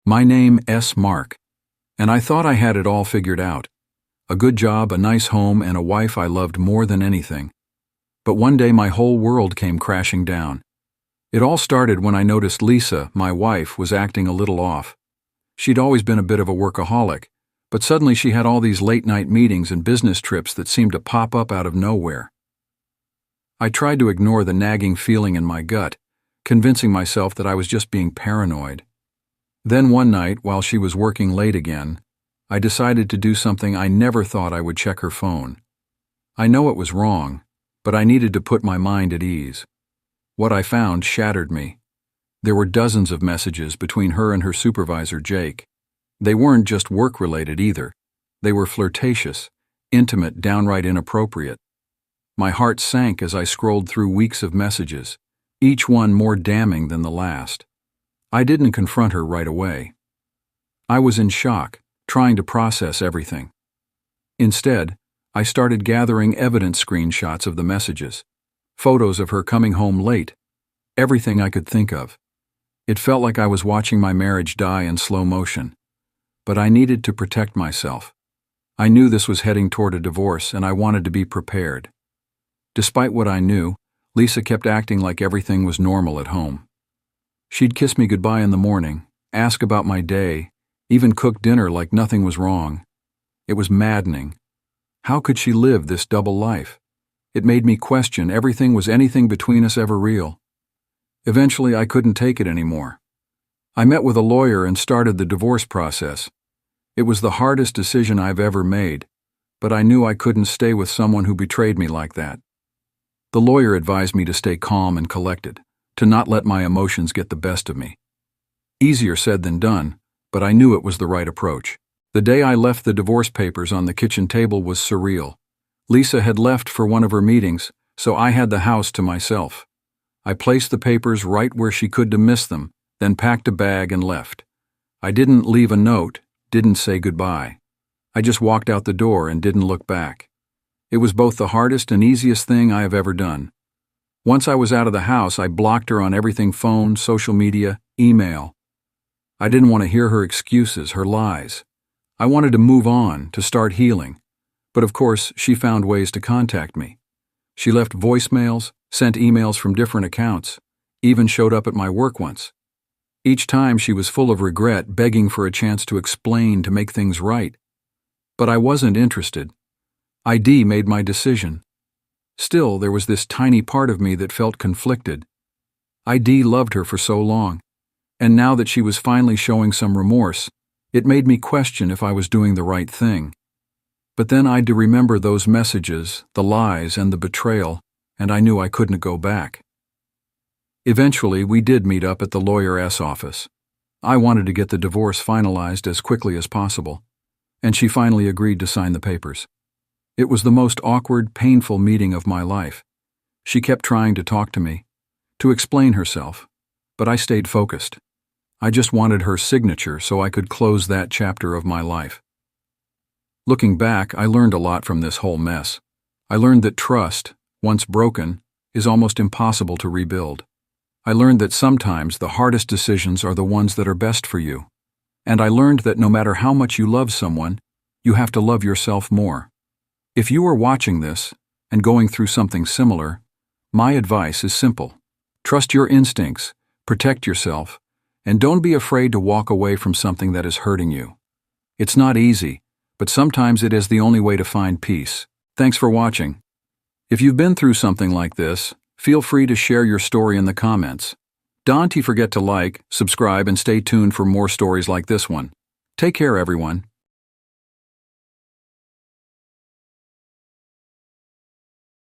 My name S. Mark, and I thought I had it all figured out. A good job, a nice home, and a wife I loved more than anything. But one day my whole world came crashing down. It all started when I noticed Lisa, my wife, was acting a little off. She'd always been a bit of a workaholic, but suddenly she had all these late-night meetings and business trips that seemed to pop up out of nowhere. I tried to ignore the nagging feeling in my gut, convincing myself that I was just being paranoid. Then one night, while she was working late again, I decided to do something I never thought I would: check her phone. I know it was wrong, but I needed to put my mind at ease. What I found shattered me. There were dozens of messages between her and her supervisor, Jake. They weren't just work-related either. They were flirtatious, intimate, downright inappropriate. My heart sank as I scrolled through weeks of messages, each one more damning than the last. I didn't confront her right away. I was in shock, trying to process everything. Instead, I started gathering evidence screenshots of the messages, photos of her coming home late, everything I could think of. It felt like I was watching my marriage die in slow motion. But I needed to protect myself. I knew this was heading toward a divorce, and I wanted to be prepared. Despite what I knew, Lisa kept acting like everything was normal at home. She'd kiss me goodbye in the morning, ask about my day, even cook dinner like nothing was wrong. It was maddening. How could she live this double life? It made me question everything. Was anything between us ever real? Eventually, I couldn't take it anymore. I met with a lawyer and started the divorce process. It was the hardest decision I've ever made, but I knew I couldn't stay with someone who betrayed me like that. The lawyer advised me to stay calm and collected, to not let my emotions get the best of me. Easier said than done, but I knew it was the right approach. The day I left the divorce papers on the kitchen table was surreal. Lisa had left for one of her meetings, so I had the house to myself. I placed the papers right where she could miss them, then packed a bag and left. I didn't leave a note, didn't say goodbye. I just walked out the door and didn't look back. It was both the hardest and easiest thing I have ever done. Once I was out of the house, I blocked her on everything: phone, social media, email. I didn't want to hear her excuses, her lies. I wanted to move on, to start healing. But of course, she found ways to contact me. She left voicemails, sent emails from different accounts, even showed up at my work once. Each time she was full of regret, begging for a chance to explain, to make things right. But I wasn't interested. ID made my decision. Still, there was this tiny part of me that felt conflicted. ID loved her for so long, and now that she was finally showing some remorse, it made me question if I was doing the right thing. But then I'd to remember those messages, the lies, and the betrayal, and I knew I couldn't go back. Eventually, we did meet up at the lawyer's office. I wanted to get the divorce finalized as quickly as possible, and she finally agreed to sign the papers. It was the most awkward, painful meeting of my life. She kept trying to talk to me, to explain herself, but I stayed focused. I just wanted her signature so I could close that chapter of my life. Looking back, I learned a lot from this whole mess. I learned that trust, once broken, is almost impossible to rebuild. I learned that sometimes the hardest decisions are the ones that are best for you. And I learned that no matter how much you love someone, you have to love yourself more. If you are watching this and going through something similar, my advice is simple. Trust your instincts, protect yourself, and don't be afraid to walk away from something that is hurting you. It's not easy, but sometimes it is the only way to find peace. Thanks for watching. If you've been through something like this, feel free to share your story in the comments. Don't forget to like, subscribe, and stay tuned for more stories like this one. Take care, everyone.